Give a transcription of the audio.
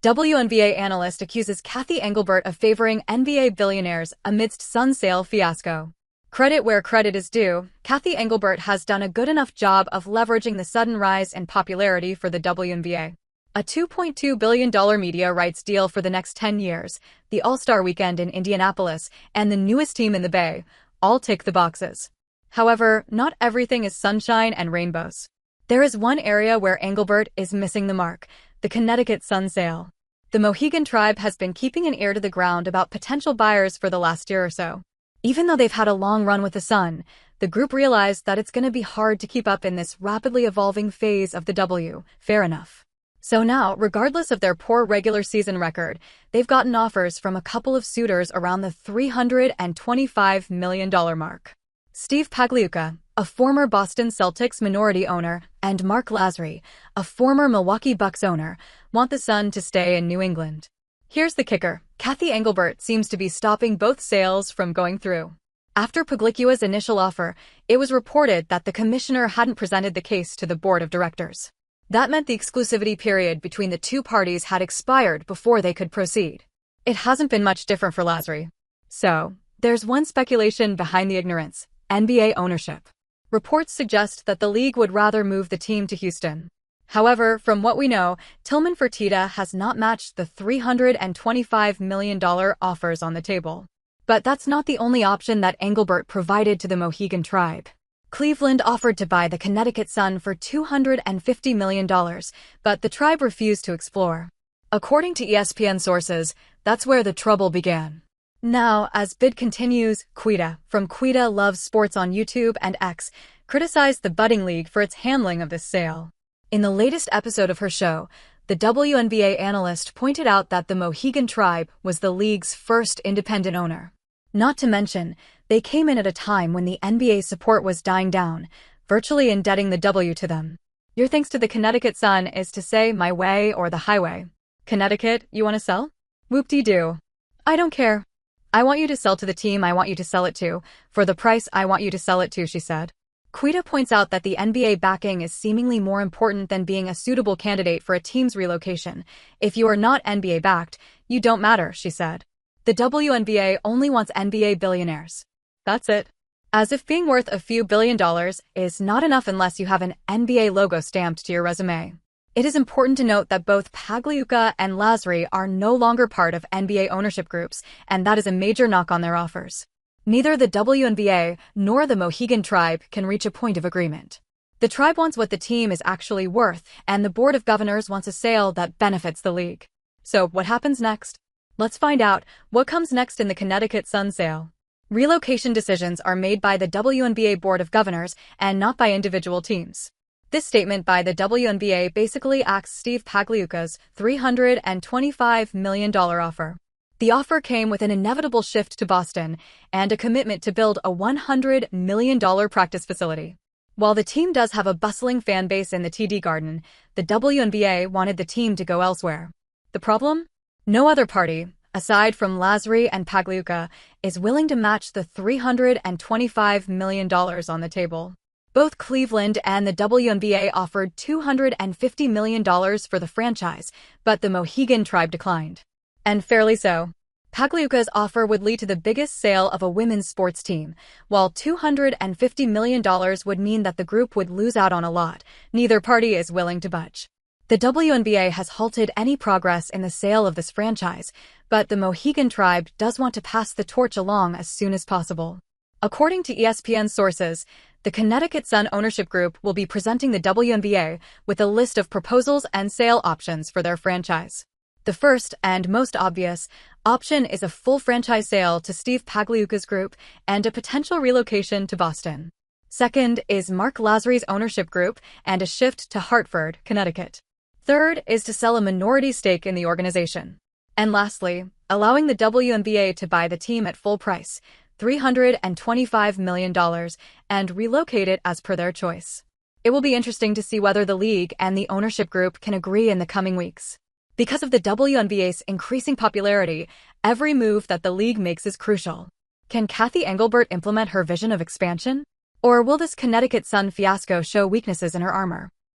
WNBA Analyst Accuses Cathy Engelbert of favoring NBA billionaires amidst Sun sale fiasco. Credit where credit is due, Cathy Engelbert has done a good enough job of leveraging the sudden rise in popularity for the WNBA. A $2.2 billion media rights deal for the next 10 years, the All-Star Weekend in Indianapolis, and the newest team in the Bay, all tick the boxes. However, not everything is sunshine and rainbows. There is one area where Engelbert is missing the mark: the Connecticut Sun sale. The Mohegan tribe has been keeping an ear to the ground about potential buyers for the last year or so. Even though they've had a long run with the Sun, the group realized that it's going to be hard to keep up in this rapidly evolving phase of the W. Fair enough. So now, regardless of their poor regular season record, they've gotten offers from a couple of suitors around the $325 million mark. Steve Pagliuca, a former Boston Celtics minority owner, and Mark Lasry, a former Milwaukee Bucks owner, want the Sun to stay in New England. Here's the kicker: Cathy Engelbert seems to be stopping both sales from going through. After Pagliuca's initial offer, it was reported that the commissioner hadn't presented the case to the board of directors. That meant the exclusivity period between the two parties had expired before they could proceed. It hasn't been much different for Lasry. So, there's one speculation behind the ignorance: NBA ownership. Reports suggest that the league would rather move the team to Houston. However, from what we know, Tillman Fertitta has not matched the $325 million offers on the table. But that's not the only option that Engelbert provided to the Mohegan tribe. Cleveland offered to buy the Connecticut Sun for $250 million, but the tribe refused to explore. According to ESPN sources, that's where the trouble began. Now, as bid continues, Quita, from Quita Loves Sports on YouTube and X, criticized the budding league for its handling of this sale. In the latest episode of her show, the WNBA analyst pointed out that the Mohegan tribe was the league's first independent owner. Not to mention, they came in at a time when the NBA support was dying down, virtually indebting the W to them. Your thanks to the Connecticut Sun is to say my way or the highway. Connecticut, you want to sell? Whoop-de-doo. I don't care. I want you to sell to the team I want you to sell it to, for the price I want you to sell it to, she said. Quita points out that the NBA backing is seemingly more important than being a suitable candidate for a team's relocation. If you are not NBA backed, you don't matter, she said. The WNBA only wants NBA billionaires. That's it. As if being worth a few $1 billion is not enough unless you have an NBA logo stamped to your resume. It is important to note that both Pagliuca and Lasry are no longer part of NBA ownership groups, and that is a major knock on their offers. Neither the WNBA nor the Mohegan tribe can reach a point of agreement. The tribe wants what the team is actually worth, and the board of governors wants a sale that benefits the league. So what happens next? Let's find out what comes next in the Connecticut Sun sale. Relocation decisions are made by the WNBA board of governors and not by individual teams. This statement by the WNBA basically axed Steve Pagliuca's $325 million offer. The offer came with an inevitable shift to Boston and a commitment to build a $100 million practice facility. While the team does have a bustling fan base in the TD Garden, the WNBA wanted the team to go elsewhere. The problem? No other party, aside from Lasry and Pagliuca, is willing to match the $325 million on the table. Both Cleveland and the WNBA offered $250 million for the franchise, but the Mohegan tribe declined. And fairly so. Pagliuca's offer would lead to the biggest sale of a women's sports team, while $250 million would mean that the group would lose out on a lot. Neither party is willing to budge. The WNBA has halted any progress in the sale of this franchise, but the Mohegan tribe does want to pass the torch along as soon as possible. According to ESPN sources, the Connecticut Sun ownership group will be presenting the WNBA with a list of proposals and sale options for their franchise. The first and most obvious option is a full franchise sale to Steve Pagliuca's group and a potential relocation to Boston. Second is Mark Lasry's ownership group and a shift to Hartford, Connecticut. Third is to sell a minority stake in the organization. And lastly, allowing the WNBA to buy the team at full price, $325 million, and relocate it as per their choice. It will be interesting to see whether the league and the ownership group can agree in the coming weeks. Because of the WNBA's increasing popularity, every move that the league makes is crucial. Can Cathy Engelbert implement her vision of expansion? Or will this Connecticut Sun fiasco show weaknesses in her armor?